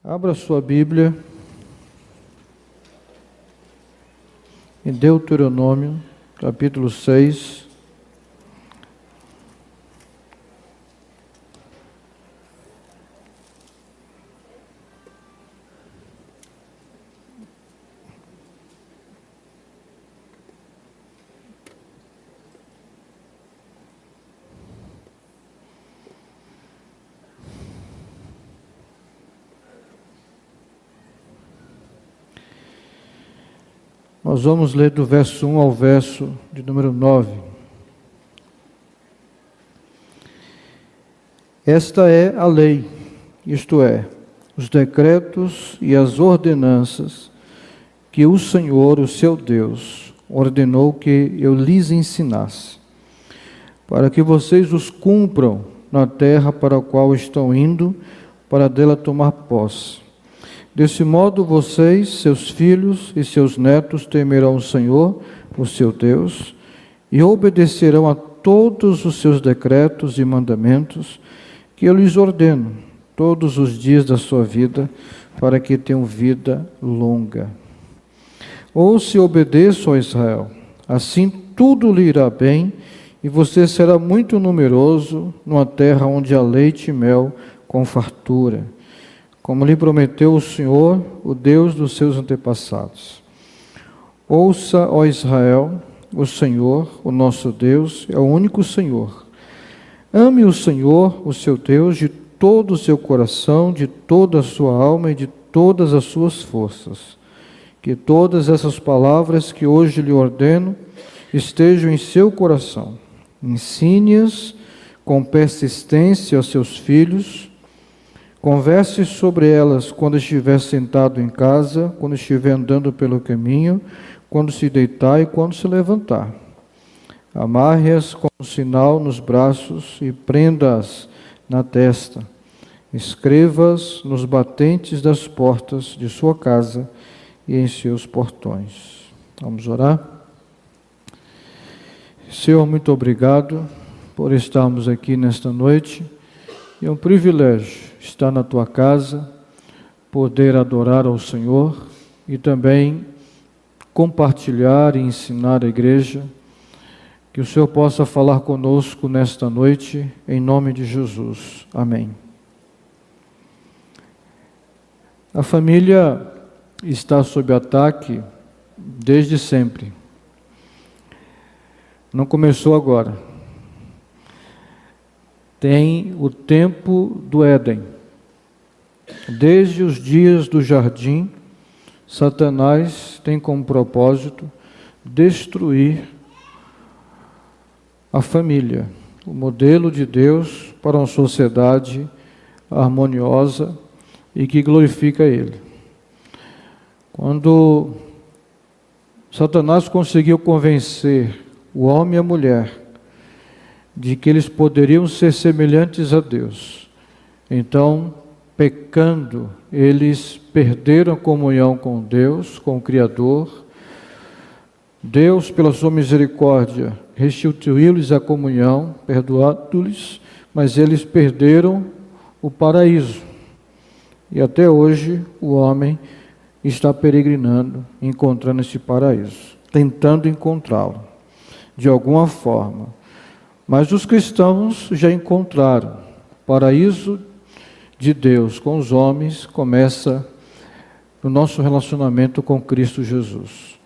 Abra sua Bíblia em Deuteronômio, capítulo 6. Nós vamos ler do verso 1 ao verso de número 9. Esta é a lei, isto é, os decretos e as ordenanças que o Senhor, o seu Deus, ordenou que eu lhes ensinasse, para que vocês os cumpram na terra para a qual estão indo, para dela tomar posse. Desse modo, vocês, seus filhos e seus netos temerão o Senhor, o seu Deus, e obedecerão a todos os seus decretos e mandamentos que eu lhes ordeno todos os dias da sua vida, para que tenham vida longa. Ouça e obedeça, ó Israel, assim tudo lhe irá bem, e você será muito numeroso numa terra onde há leite e mel com fartura, como lhe prometeu o Senhor, o Deus dos seus antepassados. Ouça, ó Israel, o Senhor, o nosso Deus, é o único Senhor. Ame o Senhor, o seu Deus, de todo o seu coração, de toda a sua alma e de todas as suas forças. Que todas essas palavras que hoje lhe ordeno estejam em seu coração. Ensine-as com persistência aos seus filhos. Converse sobre elas quando estiver sentado em casa, quando estiver andando pelo caminho, quando se deitar e quando se levantar. Amarre-as com um sinal nos braços e prenda-as na testa. Escreva-as nos batentes das portas de sua casa e em seus portões. Vamos orar? Senhor, muito obrigado por estarmos aqui nesta noite. É um privilégio estar na tua casa, poder adorar ao Senhor e também compartilhar e ensinar a igreja. Que o Senhor possa falar conosco nesta noite, em nome de Jesus. Amém. A família está sob ataque desde sempre. Não começou agora. Tem o tempo do Éden. Desde os dias do jardim, Satanás tem como propósito destruir a família, o modelo de Deus para uma sociedade harmoniosa e que glorifica Ele. Quando Satanás conseguiu convencer o homem e a mulher de que eles poderiam ser semelhantes a Deus, então, pecando, eles perderam a comunhão com Deus, com o Criador. Deus, pela sua misericórdia, restituiu-lhes a comunhão, perdoando-lhes, mas eles perderam o paraíso. E até hoje o homem está peregrinando, encontrando esse paraíso, tentando encontrá-lo, de alguma forma. Mas os cristãos já encontraram. O paraíso de Deus com os homens começa no nosso relacionamento com Cristo Jesus.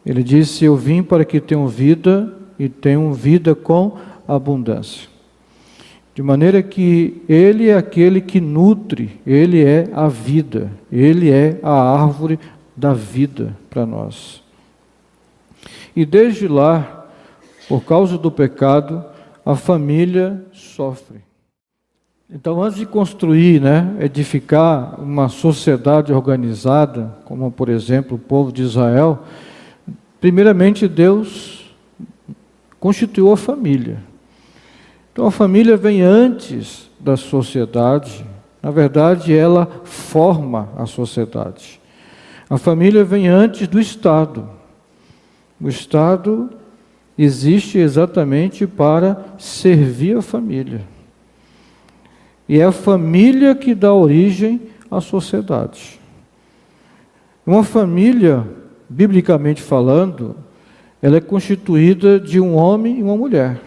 Ele disse: eu vim para que tenham vida e tenham vida com abundância. De maneira que Ele é aquele que nutre, Ele é a vida, Ele é a árvore da vida para nós. E desde lá, por causa do pecado, a família sofre. Então, antes de construir, edificar uma sociedade organizada, como por exemplo o povo de Israel, primeiramente Deus constituiu a família. Então a família vem antes da sociedade, na verdade ela forma a sociedade. A família vem antes do Estado. O Estado existe exatamente para servir a família. E é a família que dá origem a sociedade. Uma família, biblicamente falando, ela é constituída de um homem e uma mulher.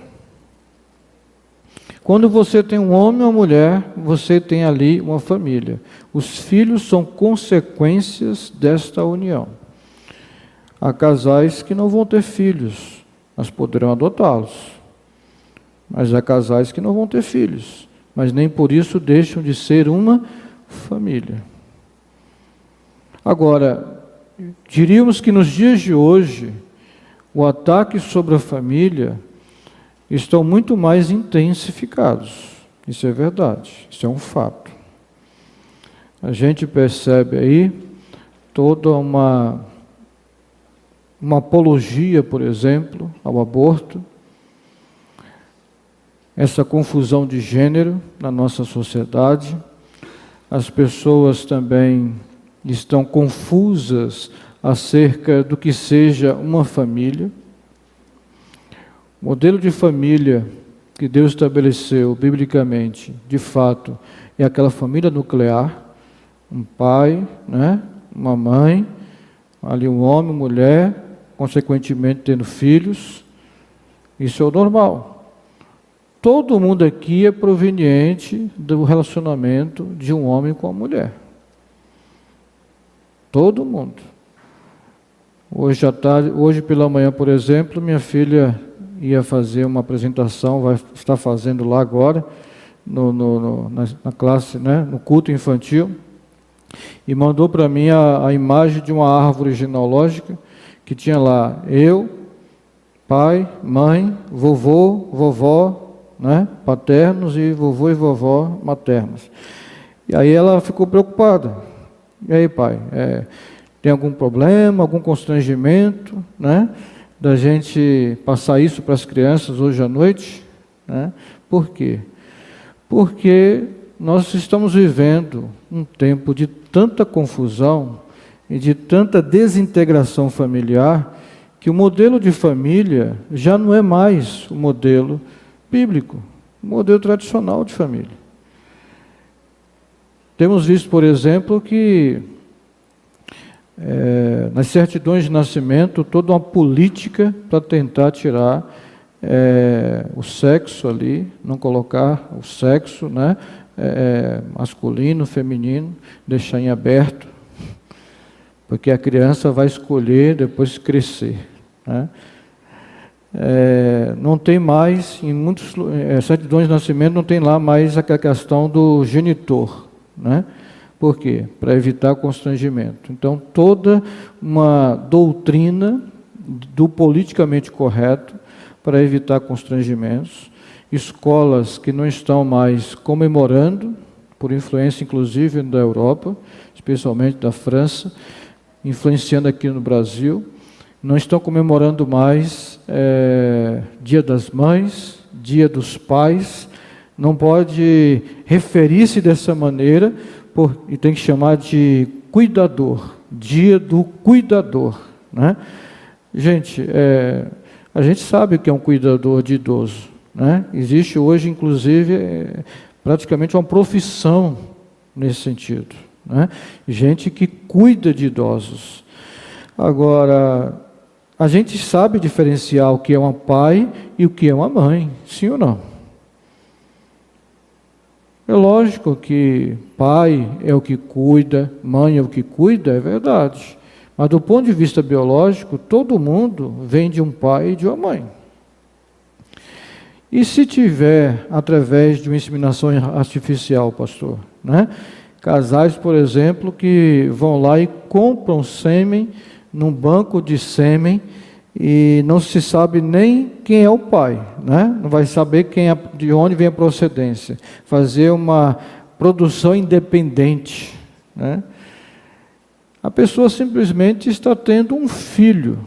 Quando você tem um homem e uma mulher, você tem ali uma família. Os filhos são consequências desta união. Há casais que não vão ter filhos, mas poderão adotá-los. Mas há casais que não vão ter filhos, mas nem por isso deixam de ser uma família. Agora, diríamos que nos dias de hoje, o ataque sobre a família estão muito mais intensificados. Isso é verdade, isso é um fato. A gente percebe aí toda uma apologia, por exemplo, ao aborto, essa confusão de gênero na nossa sociedade. As pessoas também estão confusas acerca do que seja uma família. O modelo de família que Deus estabeleceu biblicamente, de fato, é aquela família nuclear, um pai, né, uma mãe, ali um homem, uma mulher, consequentemente tendo filhos. Isso é o normal. Todo mundo aqui é proveniente do relacionamento de um homem com a mulher. Todo mundo. Hoje à tarde, hoje pela manhã, por exemplo, minha filha ia fazer uma apresentação, vai estar fazendo lá agora, na classe, né, no culto infantil, e mandou para mim a imagem de uma árvore genealógica que tinha lá eu, pai, mãe, vovô, vovó, né, paternos, e vovô e vovó maternos. E aí ela ficou preocupada. E aí, pai, tem algum problema, algum constrangimento, né, da gente passar isso para as crianças hoje à noite? Né? Por quê? Porque nós estamos vivendo um tempo de tanta confusão e de tanta desintegração familiar, que o modelo de família já não é mais o modelo bíblico, o modelo tradicional de família. Temos visto, por exemplo, que nas certidões de nascimento, toda uma política para tentar tirar o sexo ali, não colocar o sexo, né, masculino, feminino, deixar em aberto, porque a criança vai escolher depois crescer, né? Não tem mais, em muitos certidões de nascimento, não tem lá mais aquela questão do genitor, né? Por quê? Para evitar constrangimento. Então, toda uma doutrina do politicamente correto para evitar constrangimentos. Escolas que não estão mais comemorando, por influência inclusive da Europa, especialmente da França, influenciando aqui no Brasil, não estão comemorando mais Dia das Mães, Dia dos Pais, não pode referir-se dessa maneira, e tem que chamar de cuidador, Dia do Cuidador, né? Gente, a gente sabe o que é um cuidador de idoso, né? Existe hoje, inclusive, praticamente uma profissão nesse sentido, né? Gente que cuida de idosos. Agora, a gente sabe diferenciar o que é um pai e o que é uma mãe, sim ou não? É lógico que pai é o que cuida, mãe é o que cuida, é verdade. Mas do ponto de vista biológico, todo mundo vem de um pai e de uma mãe. E se tiver, através de uma inseminação artificial, pastor, né? Casais, por exemplo, que vão lá e compram sêmen num banco de sêmen e não se sabe nem quem é o pai, né? Não vai saber de onde vem a procedência. Fazer uma produção independente, né? A pessoa simplesmente está tendo um filho,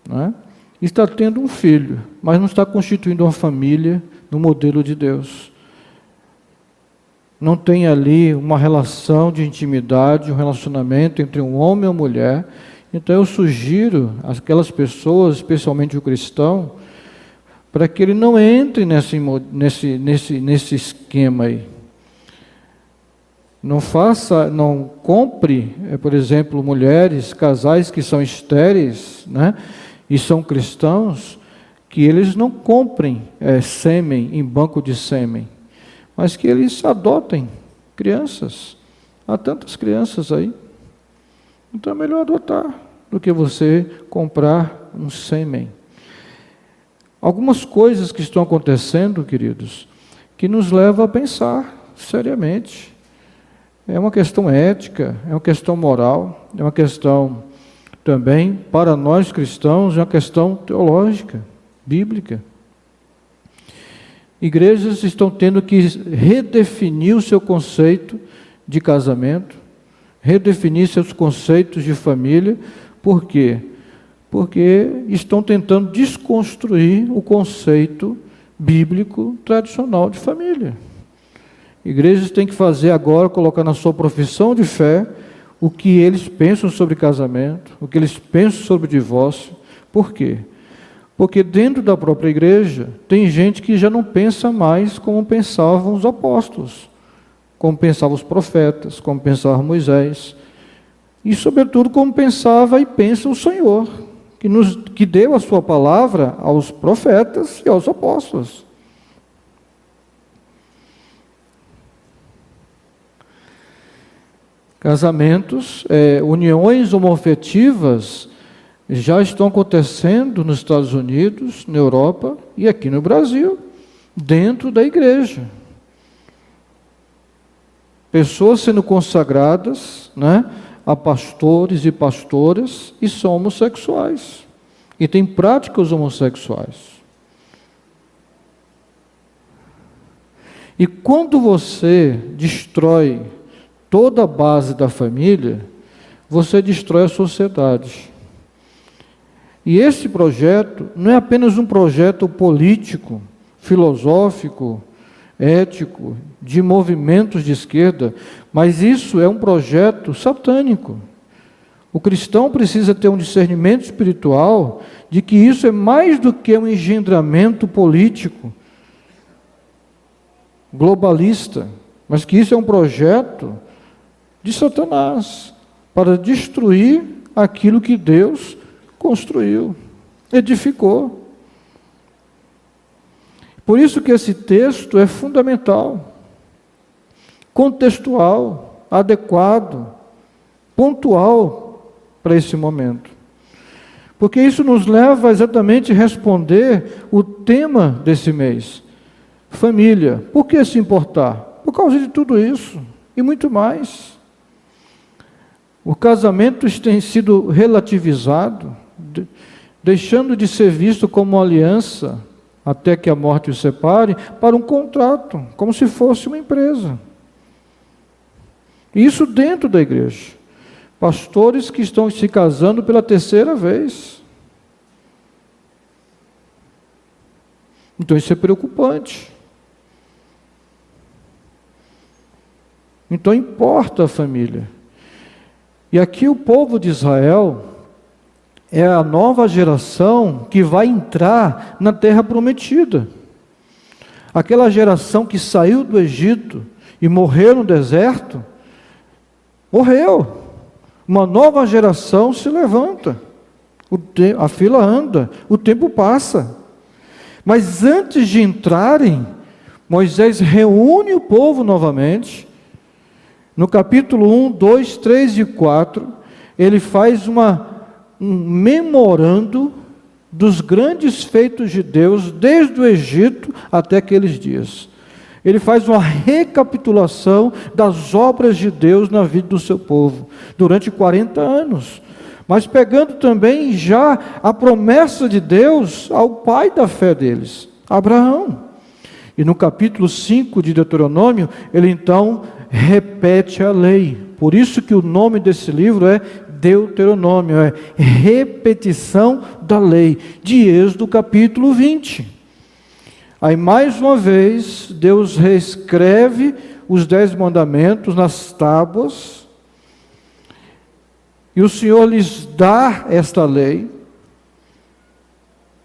né? Está tendo um filho, mas não está constituindo uma família no modelo de Deus. Não tem ali uma relação de intimidade, um relacionamento entre um homem e uma mulher. Então eu sugiro àquelas pessoas, especialmente o cristão, para que ele não entre nesse esquema aí. Não compre, por exemplo, mulheres, casais que são estéreis, né, e são cristãos, que eles não comprem sêmen em banco de sêmen, mas que eles adotem crianças. Há tantas crianças aí. Então é melhor adotar do que você comprar um sêmen. Algumas coisas que estão acontecendo, queridos, que nos levam a pensar seriamente. É uma questão ética, é uma questão moral, é uma questão também, para nós cristãos, é uma questão teológica, bíblica. Igrejas estão tendo que redefinir o seu conceito de casamento, redefinir seus conceitos de família. Por quê? Porque estão tentando desconstruir o conceito bíblico tradicional de família. Igrejas têm que fazer agora, colocar na sua profissão de fé, o que eles pensam sobre casamento, o que eles pensam sobre divórcio. Por quê? Porque dentro da própria igreja, tem gente que já não pensa mais como pensavam os apóstolos, como pensavam os profetas, como pensava Moisés, e sobretudo como pensava e pensa o Senhor, que deu a sua palavra aos profetas e aos apóstolos. Casamentos, uniões homoafetivas já estão acontecendo nos Estados Unidos, na Europa e aqui no Brasil, dentro da igreja. Pessoas sendo consagradas, né, a pastores e pastoras e são homossexuais. E têm práticas homossexuais. E quando você destrói toda a base da família, você destrói a sociedade. E esse projeto não é apenas um projeto político, filosófico, ético, de movimentos de esquerda, mas isso é um projeto satânico. O cristão precisa ter um discernimento espiritual de que isso é mais do que um engendramento político, globalista, mas que isso é um projeto de Satanás, para destruir aquilo que Deus construiu, edificou. Por isso que esse texto é fundamental, contextual, adequado, pontual para esse momento. Porque isso nos leva exatamente a responder o tema desse mês. Família. Por que se importar? Por causa de tudo isso e muito mais. O casamento tem sido relativizado, deixando de ser visto como uma aliança, até que a morte os separe, para um contrato, como se fosse uma empresa. Isso dentro da igreja. Pastores que estão se casando pela terceira vez. Então isso é preocupante. Então importa a família. E aqui o povo de Israel é a nova geração que vai entrar na terra prometida. Aquela geração que saiu do Egito e morreu no deserto, morreu. Uma nova geração se levanta. A fila anda, o tempo passa. Mas antes de entrarem, Moisés reúne o povo novamente. No capítulo 1, 2, 3 e 4, ele faz um memorando dos grandes feitos de Deus, desde o Egito até aqueles dias. Ele faz uma recapitulação das obras de Deus na vida do seu povo, durante 40 anos. Mas pegando também já a promessa de Deus ao pai da fé deles, Abraão. E no capítulo 5 de Deuteronômio, ele então repete a lei. Por isso que o nome desse livro é Deuteronômio, é repetição da lei, de Êxodo capítulo 20. Aí mais uma vez, Deus reescreve os 10 mandamentos nas tábuas, e o Senhor lhes dá esta lei,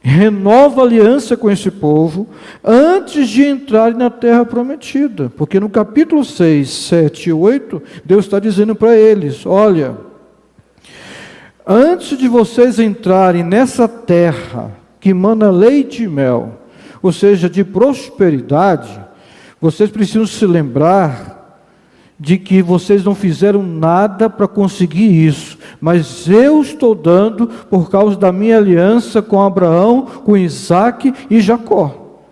renova a aliança com esse povo antes de entrarem na terra prometida. Porque no capítulo 6, 7 e 8, Deus está dizendo para eles: olha, antes de vocês entrarem nessa terra que mana leite e mel, ou seja, de prosperidade, vocês precisam se lembrar de que vocês não fizeram nada para conseguir isso, mas eu estou dando por causa da minha aliança com Abraão, com Isaque e Jacó.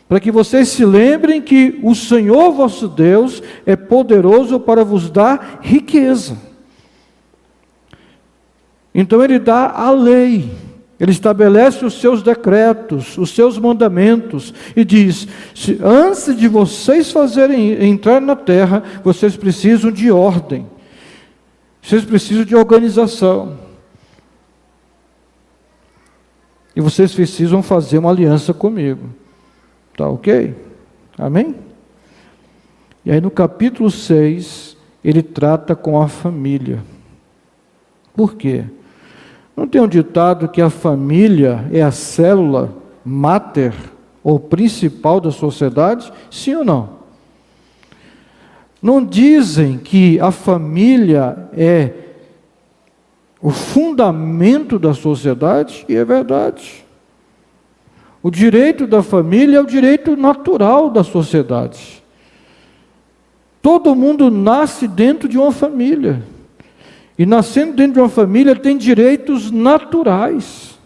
Para que vocês se lembrem que o Senhor vosso Deus é poderoso para vos dar riqueza. Então Ele dá a lei, Ele estabelece os seus decretos, os seus mandamentos, e diz: antes de vocês entrar na terra, vocês precisam de ordem, vocês precisam de organização, e vocês precisam fazer uma aliança comigo. Tá ok? Amém? E aí no capítulo 6, ele trata com a família. Por quê? Não tem um ditado que a família é a célula máter ou principal da sociedade? Sim ou não? Não dizem que a família é o fundamento da sociedade? E é verdade. O direito da família é o direito natural da sociedade. Todo mundo nasce dentro de uma família. E nascendo dentro de uma família tem direitos naturais.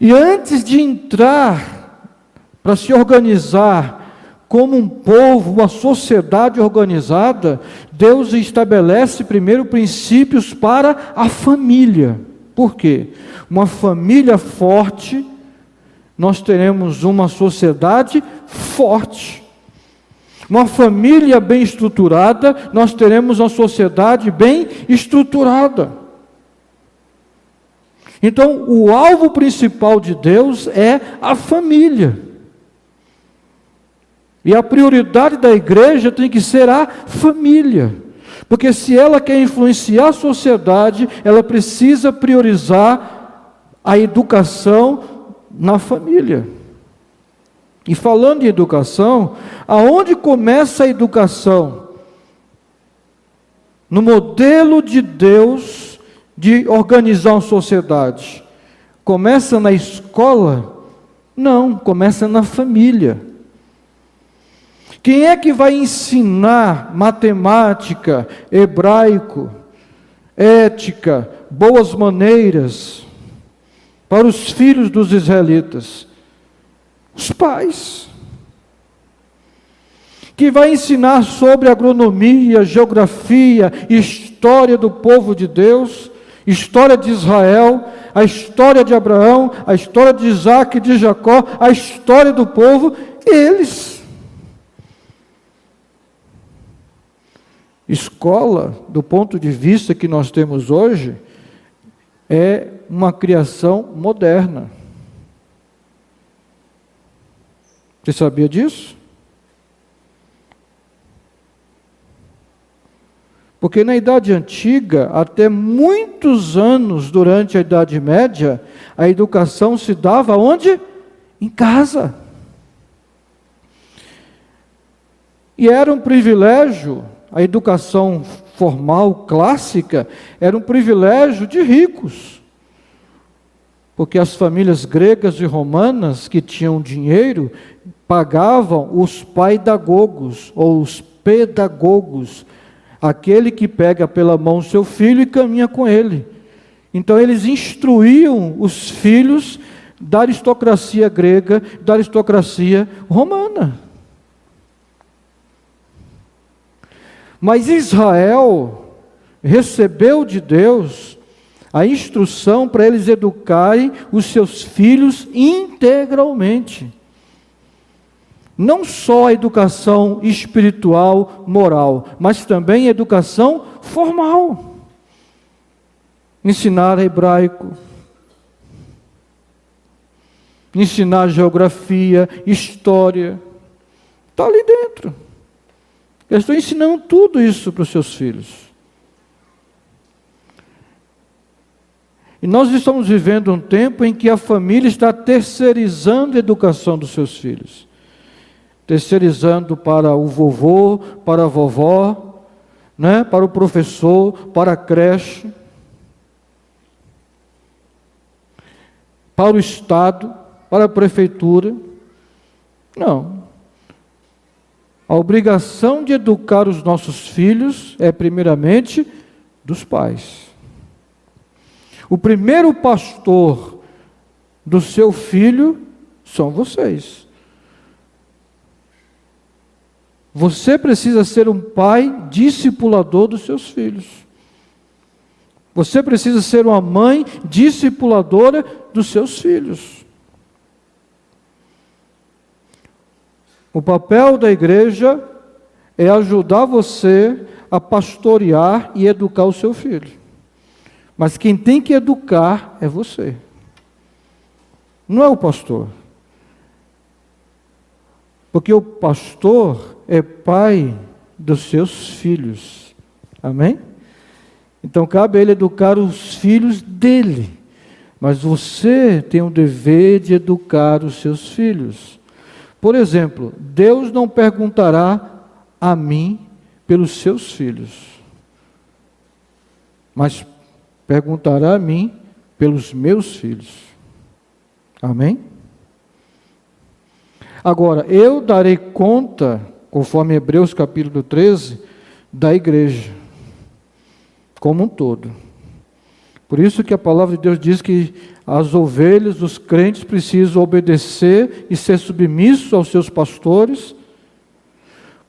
E antes de entrar para se organizar como um povo, uma sociedade organizada, Deus estabelece primeiro princípios para a família. Por quê? Uma família forte, nós teremos uma sociedade forte. Uma família bem estruturada, nós teremos uma sociedade bem estruturada. Então, o alvo principal de Deus é a família. E a prioridade da igreja tem que ser a família. Porque se ela quer influenciar a sociedade, ela precisa priorizar a educação na família. E falando em educação, aonde começa a educação? No modelo de Deus de organizar uma sociedade. Começa na escola? Não, começa na família. Quem é que vai ensinar matemática, hebraico, ética, boas maneiras para os filhos dos israelitas? Os pais. Que vai ensinar sobre agronomia, geografia, história do povo de Deus, história de Israel, a história de Abraão, a história de Isaque, de Jacó, a história do povo, eles. Escola, do ponto de vista que nós temos hoje, é uma criação moderna. Você sabia disso? Porque na Idade Antiga, até muitos anos durante a Idade Média, a educação se dava onde? Em casa. E era um privilégio, a educação formal, clássica, era um privilégio de ricos. Porque as famílias gregas e romanas que tinham dinheiro pagavam os paidagogos ou os pedagogos, aquele que pega pela mão seu filho e caminha com ele. Então eles instruíam os filhos da aristocracia grega, da aristocracia romana. Mas Israel recebeu de Deus a instrução para eles educarem os seus filhos integralmente. Não só a educação espiritual, moral, mas também a educação formal. Ensinar hebraico, ensinar geografia, história. Está ali dentro. Eu estou ensinando tudo isso para os seus filhos. E nós estamos vivendo um tempo em que a família está terceirizando a educação dos seus filhos. Terceirizando para o vovô, para a vovó, né? Para o professor, para a creche, para o Estado, para a prefeitura. Não. A obrigação de educar os nossos filhos é primeiramente dos pais. O primeiro pastor do seu filho são vocês. Você precisa ser um pai discipulador dos seus filhos. Você precisa ser uma mãe discipuladora dos seus filhos. O papel da igreja é ajudar você a pastorear e educar o seu filho. Mas quem tem que educar é você. Não é o pastor. Porque o pastor é pai dos seus filhos. Amém? Então cabe a ele educar os filhos dele. Mas você tem o dever de educar os seus filhos. Por exemplo, Deus não perguntará a mim pelos seus filhos, mas perguntará a mim pelos meus filhos. Amém? Agora, eu darei conta, conforme Hebreus capítulo 13, da igreja, como um todo. Por isso que a palavra de Deus diz que as ovelhas dos crentes precisam obedecer e ser submissos aos seus pastores,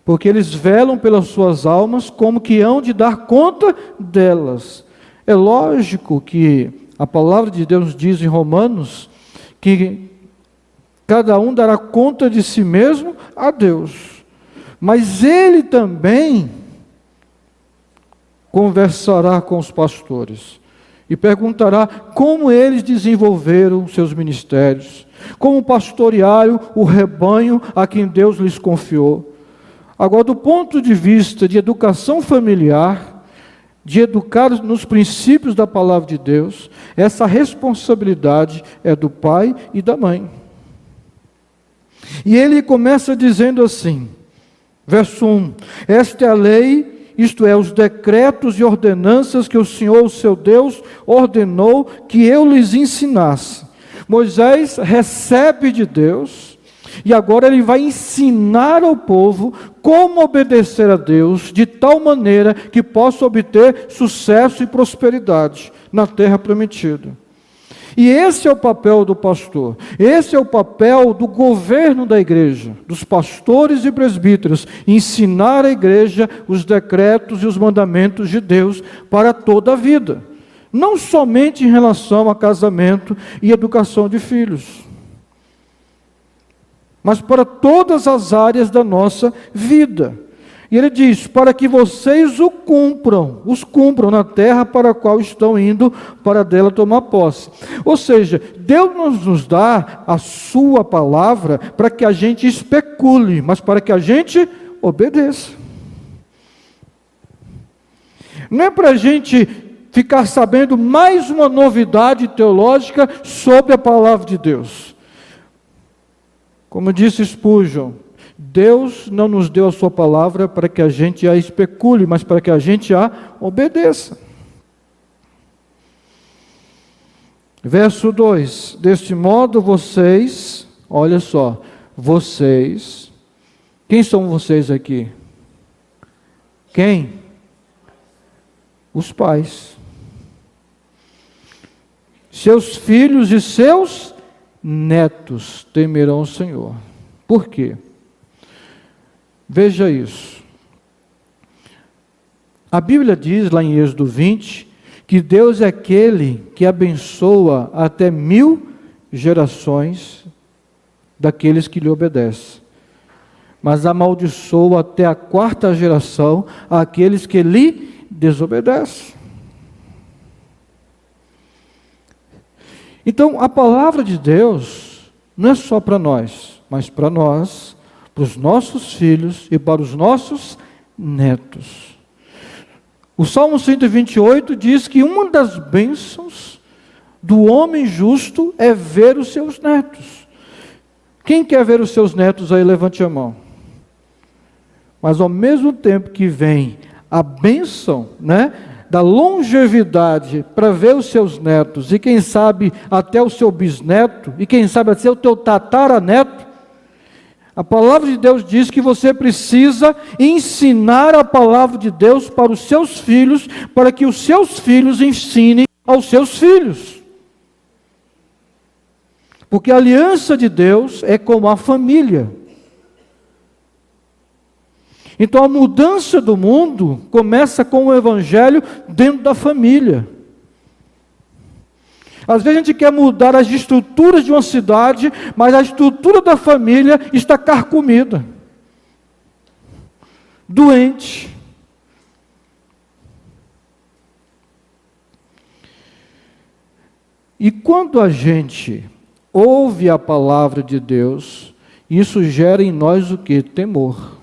porque eles velam pelas suas almas como que hão de dar conta delas. É lógico que a palavra de Deus diz em Romanos que cada um dará conta de si mesmo a Deus. Mas ele também conversará com os pastores e perguntará como eles desenvolveram seus ministérios, como pastorearam o rebanho a quem Deus lhes confiou. Agora, do ponto de vista de educação familiar, de educar nos princípios da palavra de Deus, essa responsabilidade é do pai e da mãe. E ele começa dizendo assim, verso 1, esta é a lei, isto é, os decretos e ordenanças que o Senhor, o seu Deus, ordenou que eu lhes ensinasse. Moisés recebe de Deus, e agora ele vai ensinar ao povo como obedecer a Deus, de tal maneira que possa obter sucesso e prosperidade na terra prometida. E esse é o papel do pastor, esse é o papel do governo da igreja, dos pastores e presbíteros, ensinar à igreja os decretos e os mandamentos de Deus para toda a vida, não somente em relação a casamento e educação de filhos, mas para todas as áreas da nossa vida. E ele diz, para que vocês os cumpram na terra para a qual estão indo, para dela tomar posse. Ou seja, Deus nos dá a sua palavra para que a gente especule, mas para que a gente obedeça. Não é para a gente ficar sabendo mais uma novidade teológica sobre a palavra de Deus. Como disse Spurgeon, Deus não nos deu a sua palavra para que a gente a especule, mas para que a gente a obedeça. Verso 2, deste modo vocês, olha só, vocês, quem são vocês aqui? Quem? Os pais. Seus filhos e seus netos temerão o Senhor. Por quê? Veja isso. A Bíblia diz lá em Êxodo 20, que Deus é aquele que abençoa até 1000 gerações daqueles que lhe obedecem, mas amaldiçoa até a 4ª geração aqueles que lhe desobedecem. Então, a palavra de Deus não é só para nós, mas para nós, para os nossos filhos e para os nossos netos. O Salmo 128 diz que uma das bênçãos do homem justo é ver os seus netos. Quem quer ver os seus netos aí, levante a mão. Mas ao mesmo tempo que vem a bênção, né, da longevidade para ver os seus netos, e quem sabe até o seu bisneto, e quem sabe até o teu tataraneto, a palavra de Deus diz que você precisa ensinar a palavra de Deus para os seus filhos, para que os seus filhos ensinem aos seus filhos. Porque a aliança de Deus é como a família. Então a mudança do mundo começa com o evangelho dentro da família. Às vezes a gente quer mudar as estruturas de uma cidade, mas a estrutura da família está carcomida, doente. E quando a gente ouve a palavra de Deus, isso gera em nós o quê? Temor.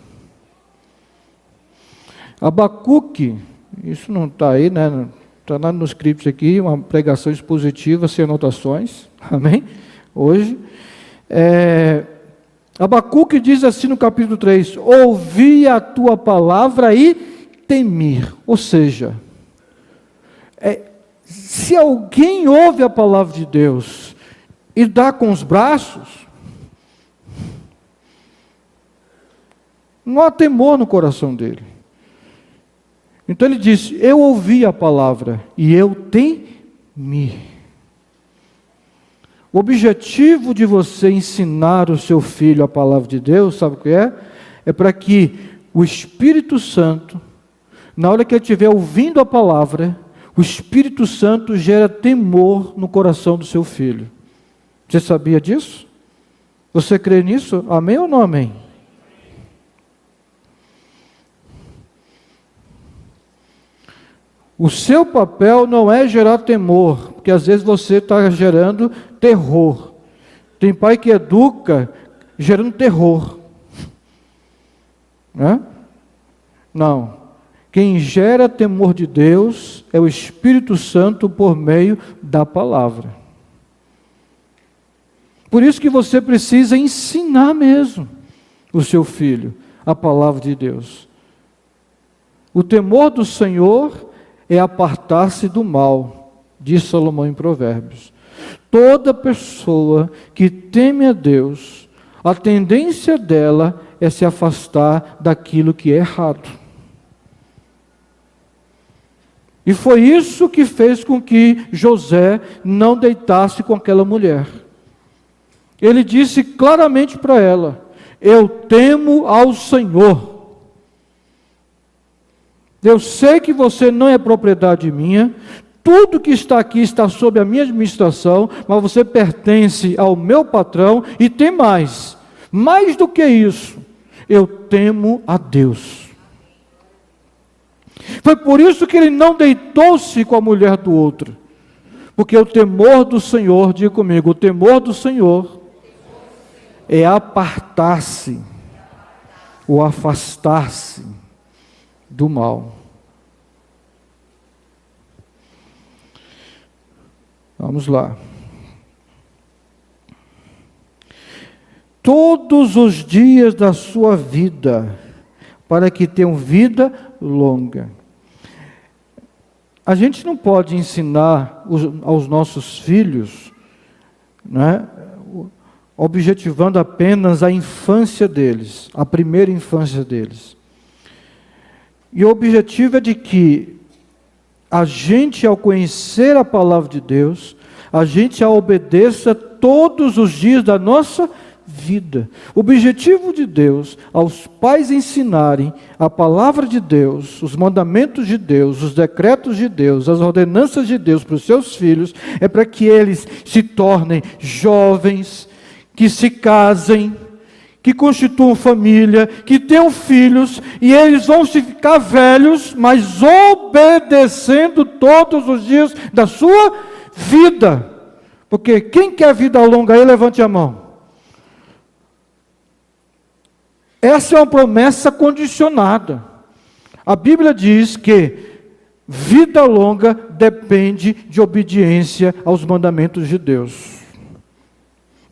Abacuque, isso não está aí, né? Está lá no script aqui, uma pregação expositiva, sem anotações, amém? Hoje. Abacuque diz assim no capítulo 3, ouvi a tua palavra e temir. Ou seja, se alguém ouve a palavra de Deus e dá com os braços, não há temor no coração dele. Então ele diz, eu ouvi a palavra e eu temi. O objetivo de você ensinar o seu filho a palavra de Deus, sabe o que é? É para que o Espírito Santo, na hora que ele estiver ouvindo a palavra, o Espírito Santo gera temor no coração do seu filho. Você sabia disso? Você crê nisso? Amém ou não amém? O seu papel não é gerar temor, porque às vezes você está gerando terror. Tem pai que educa gerando terror. Né? Não. Quem gera temor de Deus é o Espírito Santo por meio da palavra. Por isso que você precisa ensinar mesmo o seu filho a palavra de Deus. O temor do Senhor é apartar-se do mal, diz Salomão em Provérbios. Toda pessoa que teme a Deus, a tendência dela é se afastar daquilo que é errado. E foi isso que fez com que José não deitasse com aquela mulher. Ele disse claramente para ela, eu temo ao Senhor. Eu sei que você não é propriedade minha, tudo que está aqui está sob a minha administração, mas você pertence ao meu patrão e tem mais do que isso, eu temo a Deus. Foi por isso que ele não deitou-se com a mulher do outro, porque o temor do Senhor, diga comigo, o temor do Senhor é apartar-se, ou afastar-se do mal. Vamos lá. Todos os dias da sua vida, para que tenham vida longa. A gente não pode ensinar aos nossos filhos, né, objetivando apenas a infância deles, a primeira infância deles. E o objetivo é de que a gente, ao conhecer a palavra de Deus, a gente a obedeça todos os dias da nossa vida. O objetivo de Deus, aos pais ensinarem a palavra de Deus, os mandamentos de Deus, os decretos de Deus, as ordenanças de Deus para os seus filhos, é para que eles se tornem jovens, que se casem, que constituam família, que tenham filhos, e eles vão se ficar velhos, mas obedecendo todos os dias da sua vida. Porque quem quer vida longa aí, levante a mão. Essa é uma promessa condicionada. A Bíblia diz que vida longa depende de obediência aos mandamentos de Deus.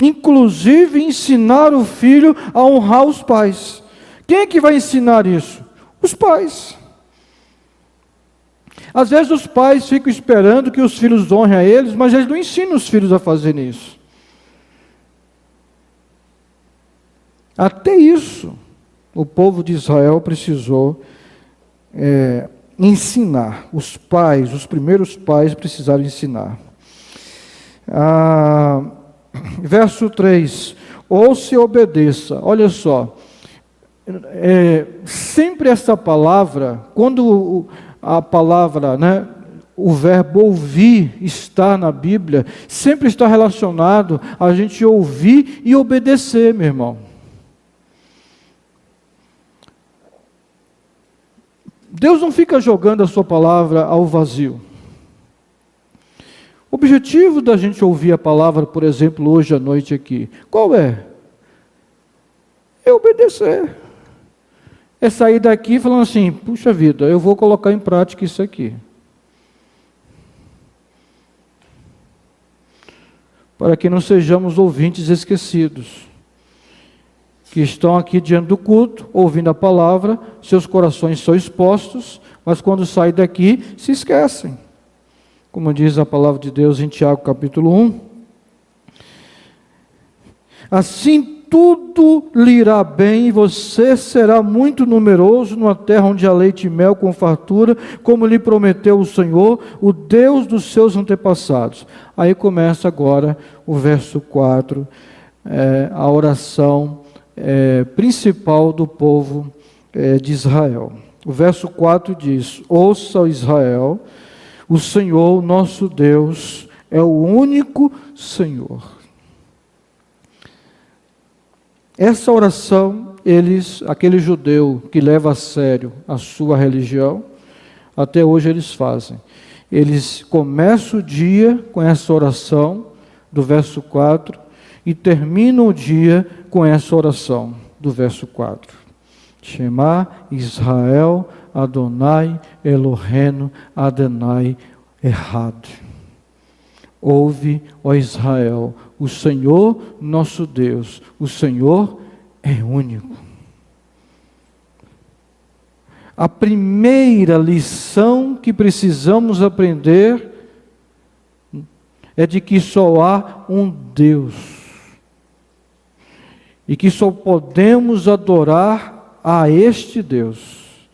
Inclusive ensinar o filho a honrar os pais. Quem é que vai ensinar isso? Os pais. Às vezes os pais ficam esperando que os filhos honrem a eles, mas eles não ensinam os filhos a fazerem isso. Até isso, o povo de Israel precisou ensinar. Os pais, os primeiros pais precisaram ensinar. Verso 3, ouça e obedeça. Olha só, sempre essa palavra, quando a palavra, o verbo ouvir está na Bíblia, sempre está relacionado a gente ouvir e obedecer, meu irmão. Deus não fica jogando a sua palavra ao vazio. O objetivo da gente ouvir a palavra, por exemplo, hoje à noite aqui, qual é? É obedecer. É sair daqui falando assim, puxa vida, eu vou colocar em prática isso aqui. Para que não sejamos ouvintes esquecidos, que estão aqui diante do culto, ouvindo a palavra, seus corações são expostos, mas quando saem daqui, se esquecem. Como diz a palavra de Deus em Tiago capítulo 1. Assim tudo lhe irá bem, e você será muito numeroso numa terra onde há leite e mel com fartura, como lhe prometeu o Senhor, o Deus dos seus antepassados. Aí começa agora o verso 4, a oração principal do povo de Israel. O verso 4 diz: ouça, Israel, o Senhor, nosso Deus, é o único Senhor. Essa oração, aquele judeu que leva a sério a sua religião, até hoje eles fazem. Eles começam o dia com essa oração, do verso 4, e terminam o dia com essa oração, do verso 4. Shema Israel Adonai Eloheinu Adonai Echad. Ouve, ó Israel, o Senhor nosso Deus, o Senhor é único. A primeira lição que precisamos aprender é de que só há um Deus, e que só podemos adorar a este Deus,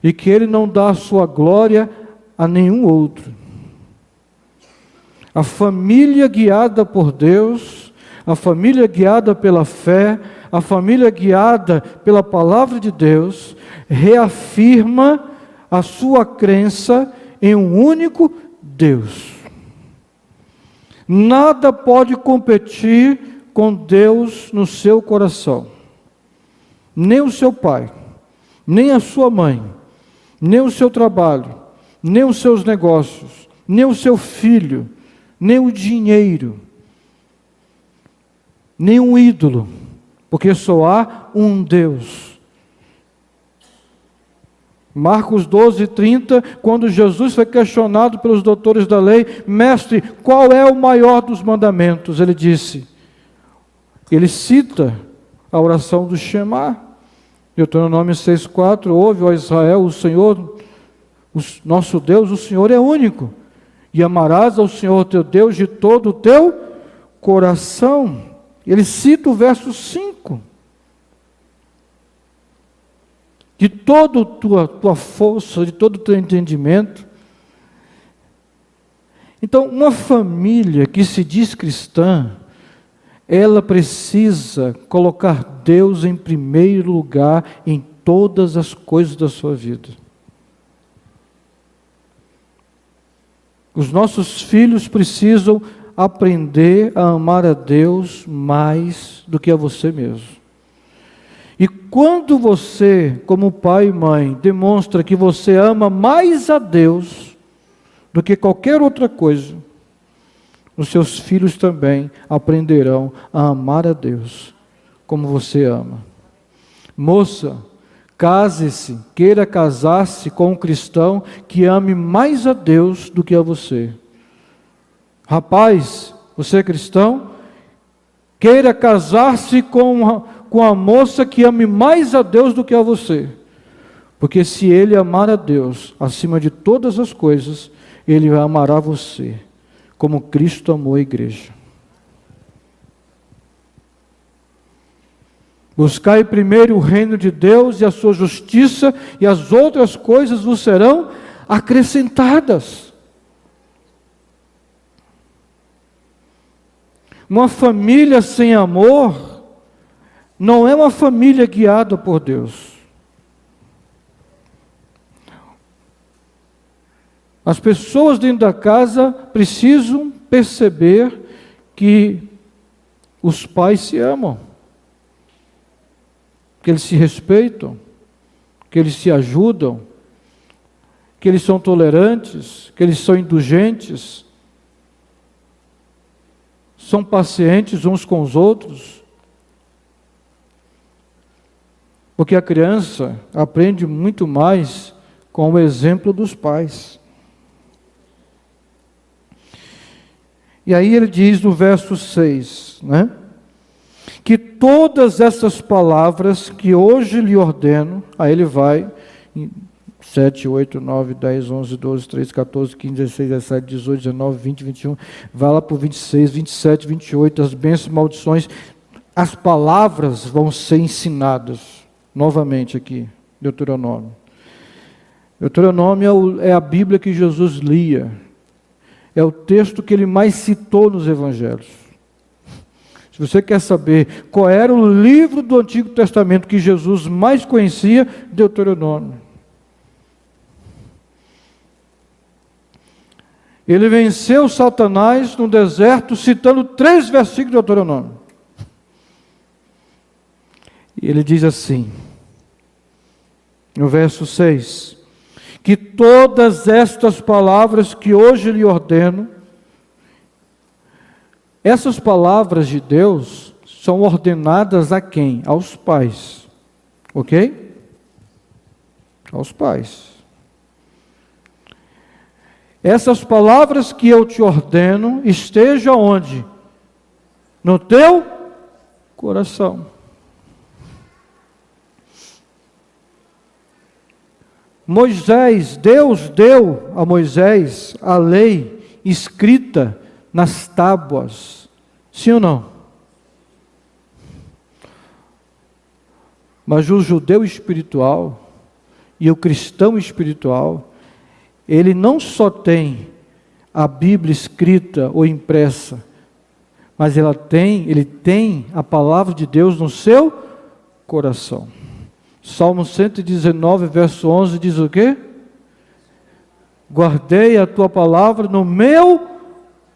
e que Ele não dá a sua glória a nenhum outro. A família guiada por Deus, a família guiada pela fé, a família guiada pela palavra de Deus, reafirma a sua crença em um único Deus. Nada pode competir com Deus no seu coração. Nem o seu pai, nem a sua mãe, nem o seu trabalho, nem os seus negócios, nem o seu filho, nem o dinheiro, nem um ídolo, porque só há um Deus. Marcos 12:30, quando Jesus foi questionado pelos doutores da lei: mestre, qual é o maior dos mandamentos? Ele cita a oração do Shema, Deuteronômio 6:4, ouve, ó Israel, o Senhor, o nosso Deus, o Senhor é único, e amarás ao Senhor teu Deus de todo o teu coração. Ele cita o verso 5, de toda a tua força, de todo o teu entendimento. Então, uma família que se diz cristã, ela precisa colocar Deus em primeiro lugar em todas as coisas da sua vida. Os nossos filhos precisam aprender a amar a Deus mais do que a você mesmo. E quando você, como pai e mãe, demonstra que você ama mais a Deus do que qualquer outra coisa, os seus filhos também aprenderão a amar a Deus como você ama. Moça, Case-se, queira casar-se com um cristão que ame mais a Deus do que a você. Rapaz, você é cristão? Queira casar-se com a moça que ame mais a Deus do que a você. Porque se ele amar a Deus acima de todas as coisas, ele amará você, como Cristo amou a igreja. Buscai primeiro o reino de Deus e a sua justiça, e as outras coisas vos serão acrescentadas. Uma família sem amor não é uma família guiada por Deus. As pessoas dentro da casa precisam perceber que os pais se amam, que eles se respeitam, que eles se ajudam, que eles são tolerantes, que eles são indulgentes, são pacientes uns com os outros. Porque a criança aprende muito mais com o exemplo dos pais. E aí ele diz no verso 6, né? Que todas essas palavras que hoje lhe ordeno, aí ele vai, 7, 8, 9, 10, 11, 12, 13, 14, 15, 16, 17, 18, 19, 20, 21, vai lá para o 26, 27, 28, as bênçãos e maldições, as palavras vão ser ensinadas, novamente aqui, Deuteronômio. Deuteronômio é a Bíblia que Jesus lia, é o texto que ele mais citou nos evangelhos. Se você quer saber qual era o livro do Antigo Testamento que Jesus mais conhecia, Deuteronômio. Ele venceu Satanás no deserto, citando 3 versículos de Deuteronômio. E ele diz assim, no verso 6, que todas estas palavras que hoje lhe ordeno, essas palavras de Deus são ordenadas a quem? Aos pais. Ok? Aos pais. Essas palavras que eu te ordeno, esteja onde? No teu coração. Deus deu a Moisés a lei escrita nas tábuas, sim ou não? Mas o judeu espiritual e o cristão espiritual, ele não só tem a Bíblia escrita ou impressa, mas ele tem a palavra de Deus no seu coração. Salmo 119, verso 11 diz o quê? Guardei a tua palavra no meu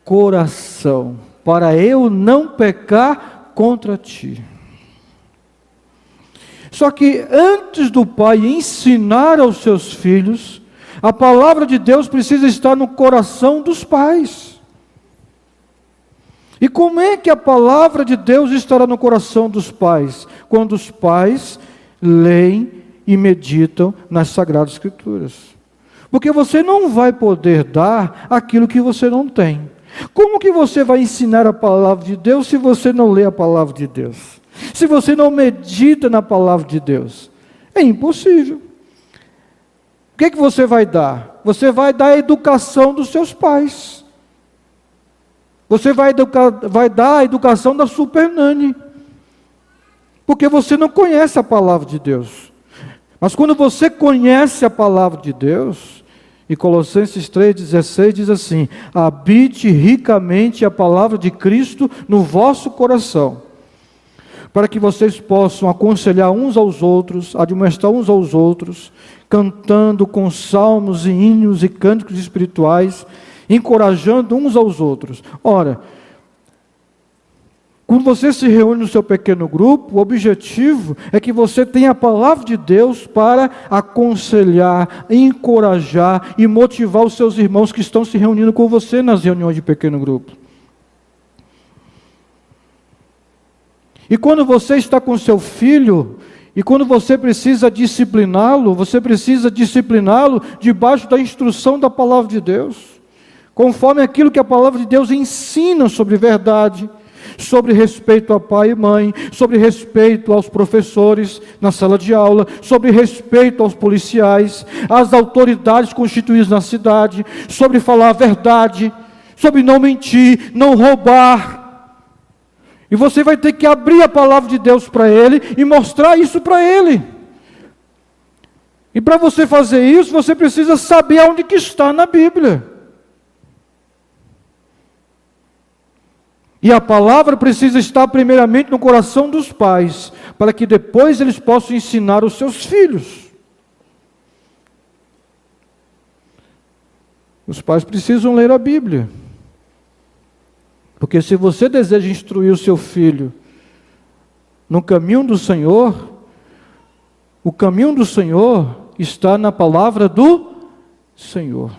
coração, para eu não pecar contra ti. Só que antes do pai ensinar aos seus filhos, a palavra de Deus precisa estar no coração dos pais. E como é que a palavra de Deus estará no coração dos pais? Quando os pais leem e meditam nas Sagradas Escrituras. Porque você não vai poder dar aquilo que você não tem. Como que você vai ensinar a palavra de Deus se você não lê a palavra de Deus? Se você não medita na palavra de Deus? É impossível. O que você vai dar? Você vai dar a educação dos seus pais. Você vai dar a educação da Super Nani. Porque você não conhece a palavra de Deus. Mas quando você conhece a palavra de Deus, e Colossenses 3,16 diz assim: habite ricamente a palavra de Cristo no vosso coração, para que vocês possam aconselhar uns aos outros, admoestar uns aos outros, cantando com salmos e hinos e cânticos espirituais, encorajando uns aos outros. Ora, quando você se reúne no seu pequeno grupo, o objetivo é que você tenha a palavra de Deus para aconselhar, encorajar e motivar os seus irmãos que estão se reunindo com você nas reuniões de pequeno grupo. E quando você está com seu filho E quando você precisa discipliná-lo, você precisa discipliná-lo debaixo da instrução da palavra de Deus, conforme aquilo que a palavra de Deus ensina sobre verdade, sobre respeito a pai e mãe, sobre respeito aos professores na sala de aula, sobre respeito aos policiais, às autoridades constituídas na cidade, sobre falar a verdade, sobre não mentir, não roubar. E você vai ter que abrir a palavra de Deus para ele e mostrar isso para ele. E para você fazer isso, você precisa saber onde que está na Bíblia. E a palavra precisa estar primeiramente no coração dos pais, para que depois eles possam ensinar os seus filhos. Os pais precisam ler a Bíblia. Porque se você deseja instruir o seu filho no caminho do Senhor, o caminho do Senhor está na palavra do Senhor.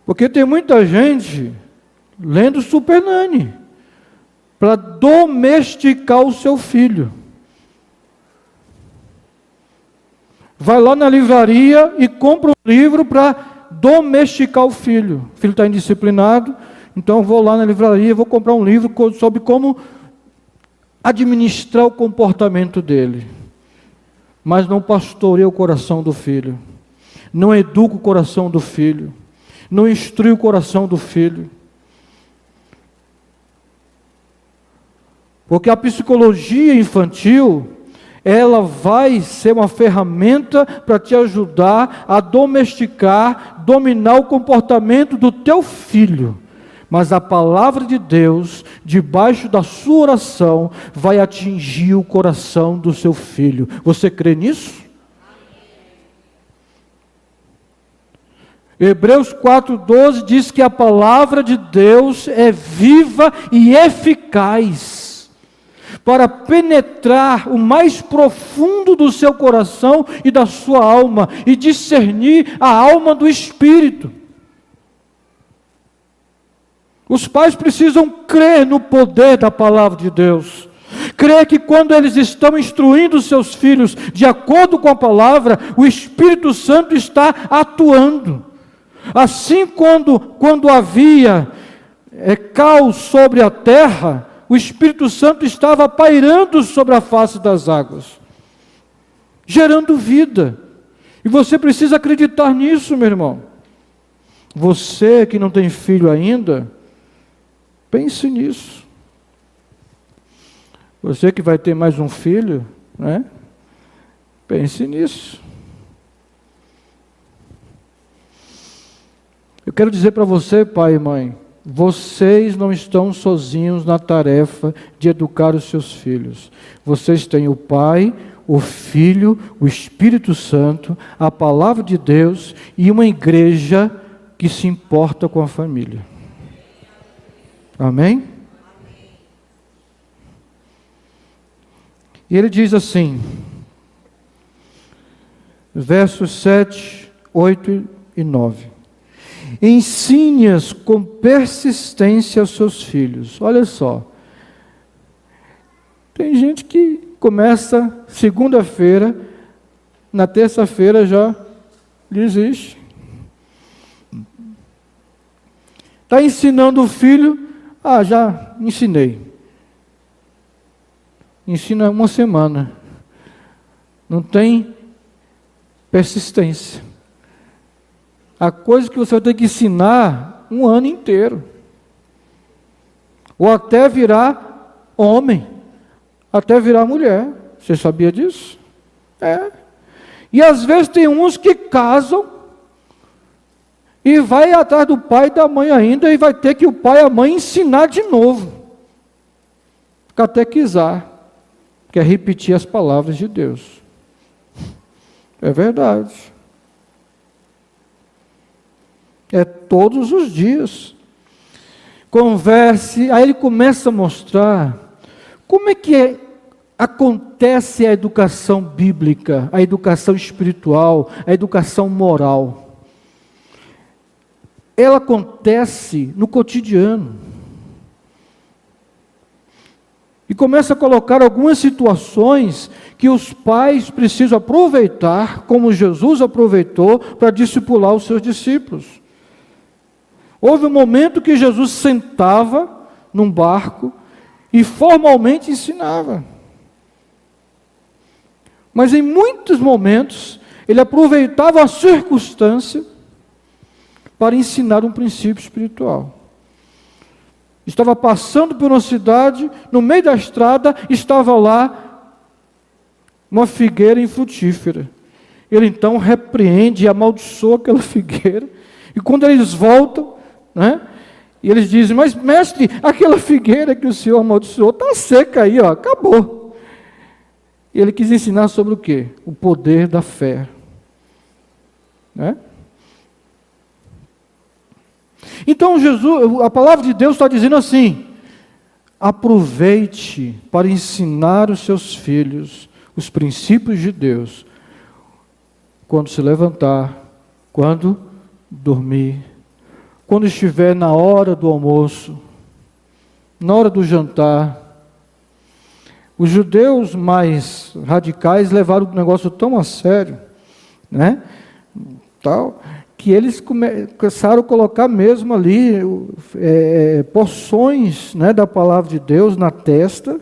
Porque tem muita gente lendo Super Nani para domesticar o seu filho. Vai lá na livraria e compra um livro para domesticar o filho. O filho está indisciplinado, então eu vou lá na livraria e vou comprar um livro sobre como administrar o comportamento dele. Mas não pastoreia o coração do filho, não educa o coração do filho, não instrui o coração do filho. Porque a psicologia infantil, ela vai ser uma ferramenta para te ajudar a domesticar, dominar o comportamento do teu filho. Mas a palavra de Deus, debaixo da sua oração, vai atingir o coração do seu filho. Você crê nisso? Hebreus 4,12 diz que a palavra de Deus é viva e eficaz para penetrar o mais profundo do seu coração e da sua alma e discernir a alma do espírito. Os pais precisam crer no poder da palavra de Deus. Crer que quando eles estão instruindo seus filhos de acordo com a palavra, o Espírito Santo está atuando. Assim, quando havia caos sobre a terra, o Espírito Santo estava pairando sobre a face das águas, gerando vida. E você precisa acreditar nisso, meu irmão. Você que não tem filho ainda, pense nisso. Você que vai ter mais um filho, né? Pense nisso. Eu quero dizer para você, pai e mãe, vocês não estão sozinhos na tarefa de educar os seus filhos. Vocês têm o Pai, o Filho, o Espírito Santo, a Palavra de Deus e uma igreja que se importa com a família. Amém? E ele diz assim, versos 7, 8 e 9. Ensine-as com persistência aos seus filhos. Olha só. Tem gente que começa segunda-feira, na terça-feira já desiste. Está ensinando o filho, já ensinei. Ensina uma semana. Não tem persistência. A coisa que você vai ter que ensinar um ano inteiro. Ou até virar homem. Até virar mulher. Você sabia disso? E às vezes tem uns que casam e vai atrás do pai e da mãe ainda e vai ter que o pai e a mãe ensinar de novo. Catequizar. Que é repetir as palavras de Deus. É verdade. É todos os dias. Converse, aí ele começa a mostrar como é que acontece a educação bíblica, a educação espiritual, a educação moral. Ela acontece no cotidiano. E começa a colocar algumas situações que os pais precisam aproveitar, como Jesus aproveitou, para discipular os seus discípulos. Houve um momento que Jesus sentava num barco e formalmente ensinava. Mas em muitos momentos, ele aproveitava a circunstância para ensinar um princípio espiritual. Estava passando por uma cidade, no meio da estrada, estava lá uma figueira infrutífera. Ele então repreende e amaldiçoa aquela figueira. E quando eles voltam, e eles dizem, mas mestre, aquela figueira que o Senhor amaldiçoou está seca aí, acabou. E ele quis ensinar sobre o quê? O poder da fé. Então Jesus, a palavra de Deus está dizendo assim: aproveite para ensinar os seus filhos os princípios de Deus, quando se levantar, quando dormir, quando estiver na hora do almoço, na hora do jantar. Os judeus mais radicais levaram o negócio tão a sério, que eles começaram a colocar mesmo ali porções da palavra de Deus na testa,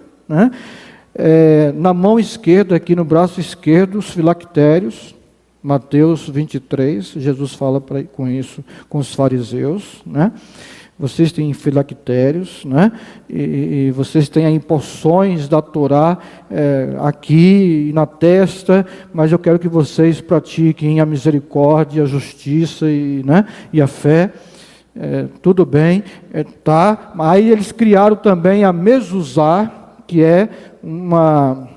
na mão esquerda, aqui no braço esquerdo, os filactérios. Mateus 23, Jesus fala com isso com os fariseus, Vocês têm filactérios, e vocês têm aí porções da Torá aqui na testa, mas eu quero que vocês pratiquem a misericórdia, a justiça e a fé. Tudo bem, tá? Aí eles criaram também a mezuzá, que é uma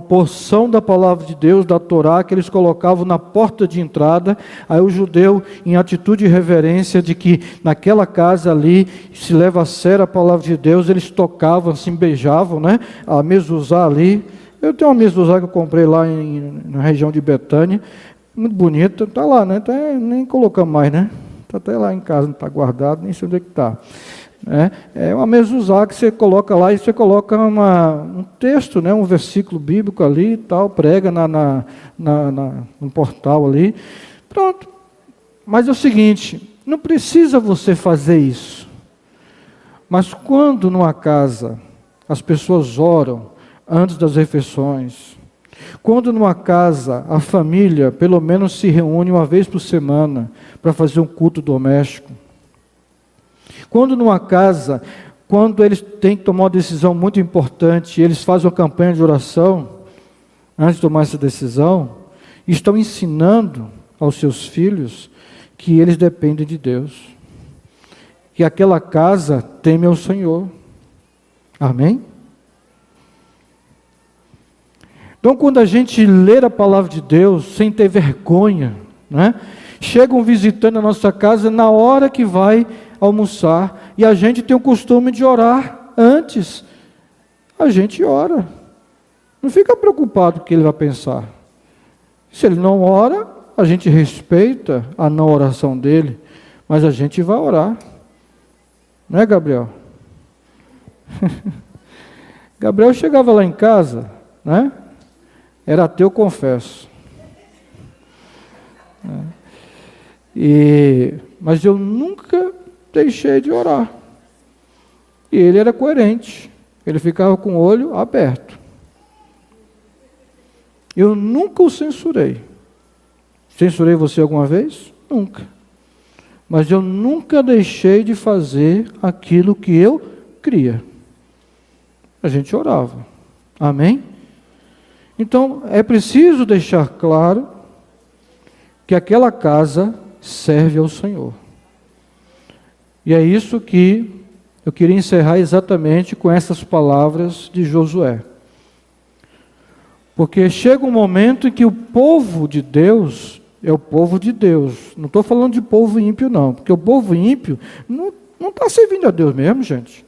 porção da palavra de Deus, da Torá, que eles colocavam na porta de entrada. Aí o judeu, em atitude de reverência, de que naquela casa ali se leva a sério a palavra de Deus, eles tocavam, assim, beijavam, a mezuzá ali. Eu tenho uma mezuzá que eu comprei lá na região de Betânia, muito bonita, está lá, nem colocamos mais, está até lá em casa, não está guardado, nem sei onde é que está. É uma mezuzá que você coloca lá e você coloca um texto, um versículo bíblico ali e tal, prega no portal ali. Pronto. Mas é o seguinte, não precisa você fazer isso. Mas quando numa casa as pessoas oram antes das refeições, quando numa casa a família pelo menos se reúne uma vez por semana para fazer um culto doméstico, quando numa casa, quando eles têm que tomar uma decisão muito importante, eles fazem uma campanha de oração, antes de tomar essa decisão, estão ensinando aos seus filhos que eles dependem de Deus, que aquela casa teme ao Senhor. Amém? Então, quando a gente lê a palavra de Deus, sem ter vergonha, chega um visitante na nossa casa na hora que vai almoçar, e a gente tem o costume de orar antes. A gente ora. Não fica preocupado com o que ele vai pensar. Se ele não ora, a gente respeita a não oração dele, mas a gente vai orar. Não é, Gabriel? Gabriel chegava lá em casa, era ateu, confesso. Mas eu nunca deixei de orar. E ele era coerente. Ele ficava com o olho aberto. Eu nunca o censurei. Censurei você alguma vez? Nunca. Mas eu nunca deixei de fazer aquilo que eu cria. A gente orava. Amém? Então, é preciso deixar claro que aquela casa serve ao Senhor. E é isso que eu queria encerrar exatamente com essas palavras de Josué. Porque chega um momento em que o povo de Deus é o povo de Deus. Não estou falando de povo ímpio, não. Porque o povo ímpio não está servindo a Deus mesmo, gente.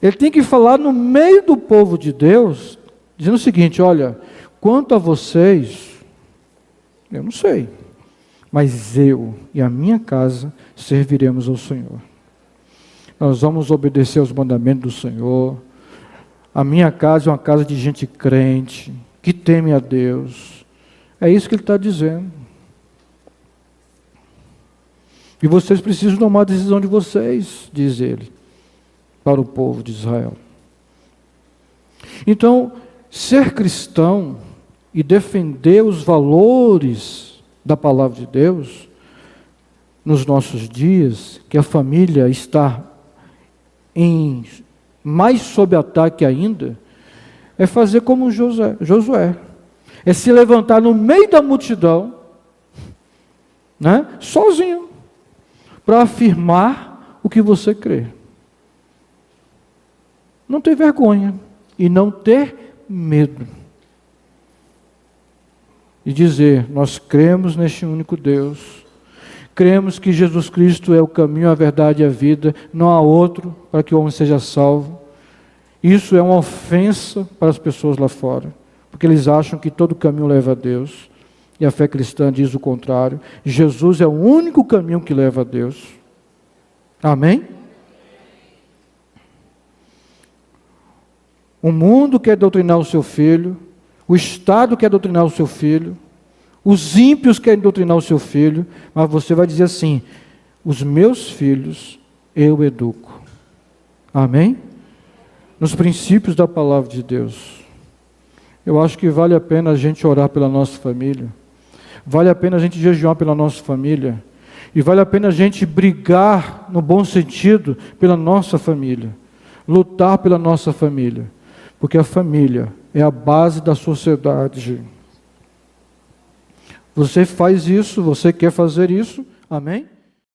Ele tem que falar no meio do povo de Deus, dizendo o seguinte: olha, quanto a vocês, eu não sei, mas eu e a minha casa serviremos ao Senhor. Nós vamos obedecer aos mandamentos do Senhor, A minha casa é uma casa de gente crente, que teme a Deus. É isso que ele está dizendo. E vocês precisam tomar a decisão de vocês, diz ele, para o povo de Israel. Então, ser cristão e defender os valores da palavra de Deus, nos nossos dias, que a família está mais sob ataque ainda, é fazer como Josué. É se levantar no meio da multidão, né, sozinho, para afirmar o que você crê. Não ter vergonha e não ter medo. E dizer, nós cremos neste único Deus, cremos que Jesus Cristo é o caminho, a verdade e a vida, não há outro para que o homem seja salvo. Isso é uma ofensa para as pessoas lá fora, porque eles acham que todo caminho leva a Deus, e a fé cristã diz o contrário. Jesus é o único caminho que leva a Deus. Amém? O mundo quer doutrinar o seu filho, o Estado quer doutrinar o seu filho, os ímpios querem doutrinar o seu filho, mas você vai dizer assim, os meus filhos eu educo. Amém? Nos princípios da palavra de Deus. Eu acho que vale a pena a gente orar pela nossa família, vale a pena a gente jejuar pela nossa família, e vale a pena a gente brigar, no bom sentido, pela nossa família, lutar pela nossa família, porque a família é a base da sociedade. Você faz isso, você quer fazer isso, amém?